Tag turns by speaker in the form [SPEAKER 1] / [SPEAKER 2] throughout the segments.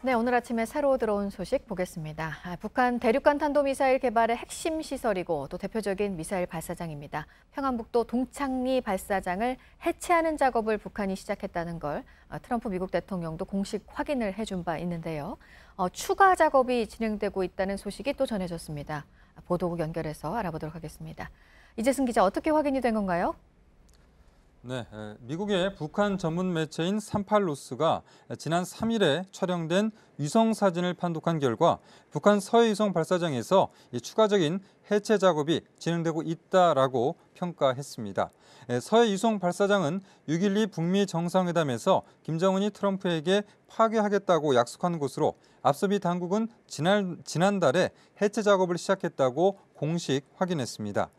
[SPEAKER 1] 네, 오늘 아침에 새로 들어온 소식 보겠습니다. 북한 대륙간 탄도미사일 개발의 핵심 시설이고 또 대표적인 미사일 발사장입니다. 평안북도 동창리 발사장을 해체하는 작업을 북한이 시작했다는 걸 트럼프 미국 대통령도 공식 확인을 해준 바 있는데요. 추가 작업이 진행되고 있다는 소식이 또 전해졌습니다. 보도국 연결해서 알아보도록 하겠습니다. 이재승 기자, 어떻게 확인이 된 건가요?
[SPEAKER 2] 네, 미국의 북한 전문 매체인 38노스가 지난 3일에 촬영된 위성 사진을 판독한 결과 북한 서해위성 발사장에서 추가적인 해체 작업이 진행되고 있다라고 평가했습니다. 서해위성 발사장은 6.12 북미 정상회담에서 김정은이 트럼프에게 파괴하겠다고 약속한 곳으로 앞서 미 당국은 지난달에 해체 작업을 시작했다고 공식 확인했습니다.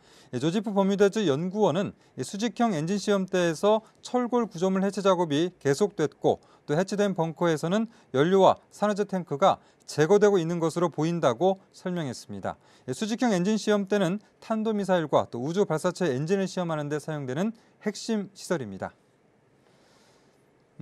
[SPEAKER 2] 조지프 버뮤다즈 연구원은 수직형 엔진 시험대에서 철골 구조물 해체 작업이 계속됐고 또 해체된 벙커에서는 연료와 산화제 탱크가 제거되고 있는 것으로 보인다고 설명했습니다. 수직형 엔진 시험대는 탄도미사일과 또 우주 발사체 엔진을 시험하는 데 사용되는 핵심 시설입니다.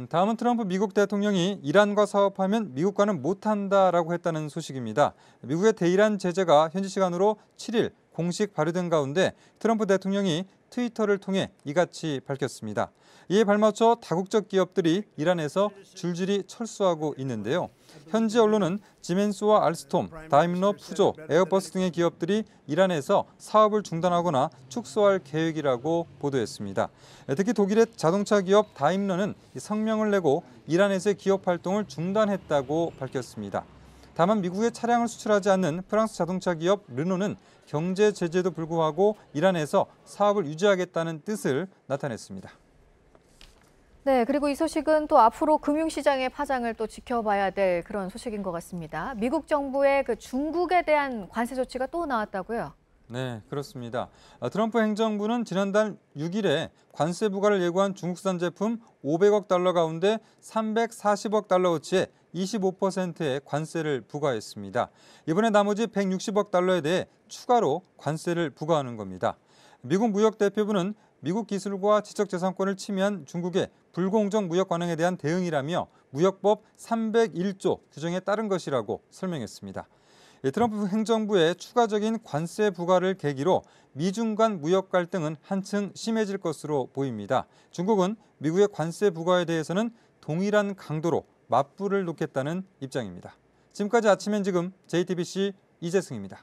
[SPEAKER 2] 다음은 트럼프 미국 대통령이 이란과 사업하면 미국과는 못한다라고 했다는 소식입니다. 미국의 대이란 제재가 현지 시간으로 7일 공식 발효된 가운데 트럼프 대통령이 트위터를 통해 이같이 밝혔습니다. 이에 발맞춰 다국적 기업들이 이란에서 줄줄이 철수하고 있는데요. 현지 언론은 지멘스와 알스톰, 다임러, 푸조, 에어버스 등의 기업들이 이란에서 사업을 중단하거나 축소할 계획이라고 보도했습니다. 특히 독일의 자동차 기업 다임러는 성명을 내고 이란에서의 기업 활동을 중단했다고 밝혔습니다. 다만 미국에 차량을 수출하지 않는 프랑스 자동차 기업 르노는 경제 제재에도 불구하고 이란에서 사업을 유지하겠다는 뜻을 나타냈습니다.
[SPEAKER 1] 네, 그리고 이 소식은 또 앞으로 금융시장의 파장을 또 지켜봐야 될 그런 소식인 것 같습니다. 미국 정부의 그 중국에 대한 관세 조치가 또 나왔다고요?
[SPEAKER 2] 네, 그렇습니다. 트럼프 행정부는 지난달 6일에 관세 부과를 예고한 중국산 제품 500억 달러 가운데 340억 달러어치의 25%의 관세를 부과했습니다. 이번에 나머지 160억 달러에 대해 추가로 관세를 부과하는 겁니다. 미국 무역대표부는 미국 기술과 지적재산권을 침해한 중국의 불공정 무역 관행에 대한 대응이라며 무역법 301조 규정에 따른 것이라고 설명했습니다. 트럼프 행정부의 추가적인 관세 부과를 계기로 미중 간 무역 갈등은 한층 심해질 것으로 보입니다. 중국은 미국의 관세 부과에 대해서는 동일한 강도로 맞불을 놓겠다는 입장입니다. 지금까지 아침엔 지금 JTBC 이재승입니다.